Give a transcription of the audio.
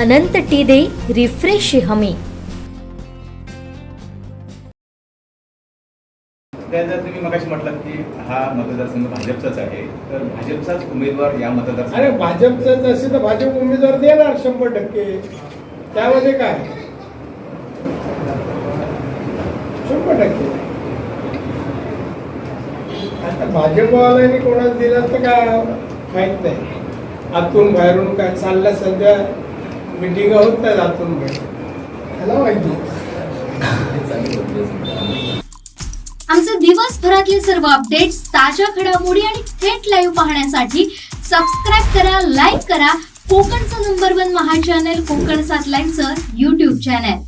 अनंत T दे refresh हमी. जर तुम्ही मगाशी म्हटलात की हा मतदारसंघ भाजपचाच आहे, तर भाजपचाच उमेदवार या मतदारसंघात. अरे भाजपचाच असेल तर भाजप उमेदवार देणार 100%. त्यामध्ये काय 100%. आता भाजपवाल्यांनी कोणाला दिलं तर काय माहित नाही. आतून बाहेरून काय चाललं, सध्या मिटिंग होत नाही आतून बाहेर, त्याला माहिती. आमचे दिवसभरातले सर्व अपडेट्स, ताज्या घडामोडी आणि थेट लाईव्ह पाहण्यासाठी सबस्क्राईब करा, लाईक करा कोकणचं नंबर 1 महा चॅनल कोकण 7 लाईव्हचं YouTube चॅनल.